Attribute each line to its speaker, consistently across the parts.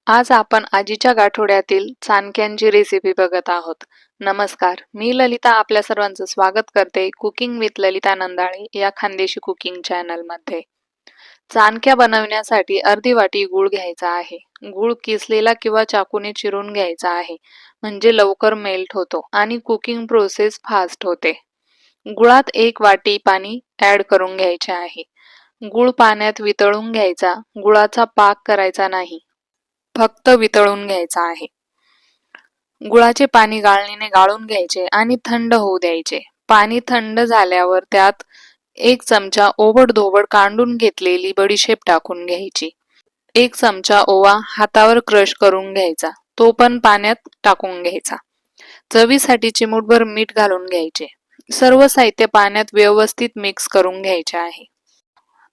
Speaker 1: आज आपण आजीच्या गाठोड्यातील चाणक्यांची रेसिपी बघत आहोत. नमस्कार, मी ललिता आपल्या सर्वांचं स्वागत करते कुकिंग विथ ललिता नंदाळे या खानदेशी कुकिंग चॅनलमध्ये. चाणक्या बनवण्यासाठी अर्धी वाटी गूळ घ्यायचा आहे. गूळ किसलेला किंवा चाकूने चिरून घ्यायचा आहे, म्हणजे लवकर मेल्ट होतो आणि कुकिंग प्रोसेस फास्ट होते. गुळात 1 वाटी पाणी ॲड करून घ्यायचे आहे. गूळ पाण्यात वितळून घ्यायचा. गुळाचा पाक करायचा नाही, फक्त वितळून घ्यायचा आहे. गुळाचे पाणी गाळणीने गाळून घ्यायचे आणि थंड होऊ द्यायचे. पाणी थंड झाल्यावर त्यात 1 चमचा ओबडधोबड कांडून घेतलेली बडीशेप टाकून घ्यायची. 1 चमचा ओवा हातावर क्रश करून घ्यायचा, तो पण पाण्यात टाकून घ्यायचा. चवीसाठी चिमूटभर मीठ घालून घ्यायचे. सर्व साहित्य पाण्यात व्यवस्थित मिक्स करून घ्यायचे आहे.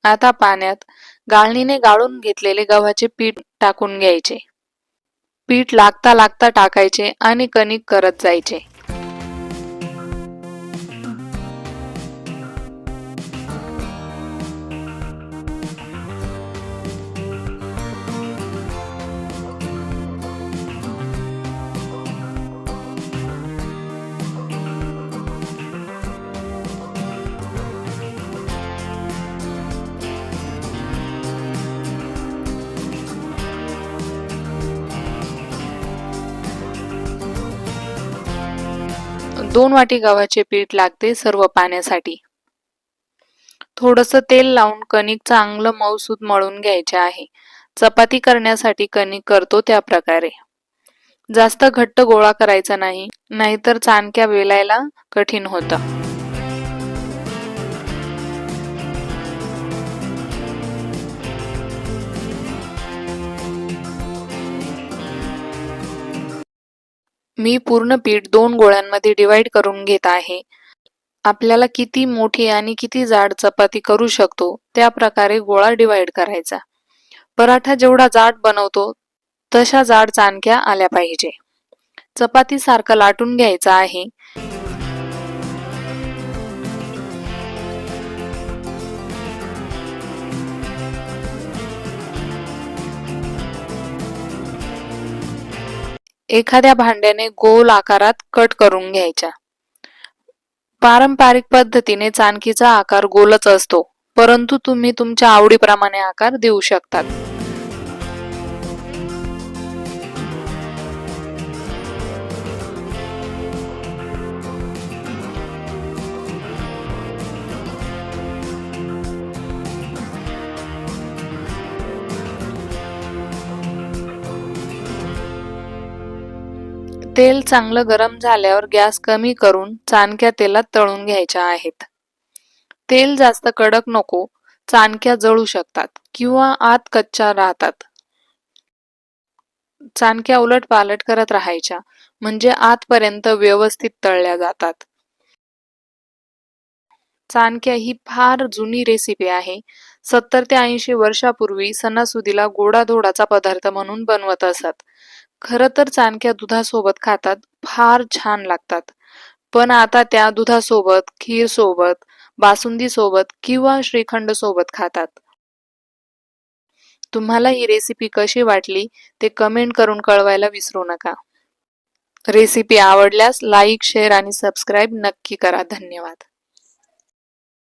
Speaker 1: आता पाण्यात गाळणीने गाळून घेतलेले गव्हाचे पीठ टाकून घ्यायचे. पीठ लागता लागता टाकायचे आणि कणिक करत जायचे. दोन वाटी गव्हाचे पीठ लागते सर्व पाण्यासाठी. थोडंसं तेल लावून कणिक चांगलं मऊसूत मळून घ्यायचे आहे. चपाती करण्यासाठी कणिक करतो त्या प्रकारे. जास्त घट्ट गोळा करायचा नाही, नाहीतर चाणक्या वेलायला कठीण होतं. मी पूर्ण पीठ 2 गोळ्यांमध्ये डिवाइड करून घेत आहे. आपल्याला किती मोठी आणि किती जाड चपाती करू शकतो त्या प्रकारे गोळा डिवाइड करायचा. पराठा जेवढा जाड बनवतो तशा जाड चाणक्या आल्या पाहिजे. चपाती सारखं लाटून घ्यायचा आहे. एखाद्या भांड्याने गोल आकारात कट करून घ्यायच्या. पारंपरिक पद्धतीने चाणकीचा आकार गोलच असतो, परंतु तुम्ही तुमच्या आवडीप्रमाणे आकार देऊ शकतात. तेल चांगलं गरम झाल्यावर गॅस कमी करून चाणक्या तेलात तळून घ्यायच्या आहेत. तेल जास्त कडक नको, चाणक्या जळू शकतात किंवा आत कच्च्या राहतात. चाणक्या उलटपालट करत राहायच्या, म्हणजे आतपर्यंत व्यवस्थित तळल्या जातात. चाणक्या ही फार जुनी रेसिपी आहे. 70 ते 80 वर्षापूर्वी सणासुदीला गोडाधोडाचा पदार्थ म्हणून बनवत असत. खरं तर चाणक्या दुधासोबत खातात, फार छान लागतात. पण आता त्या दुधासोबत, खीरसोबत, बासुंदीसोबत किंवा श्रीखंडसोबत खातात. तुम्हाला ही रेसिपी कशी वाटली ते कमेंट करून कळवायला विसरू नका. रेसिपी आवडल्यास लाईक, शेअर आणि सबस्क्राईब नक्की करा. धन्यवाद.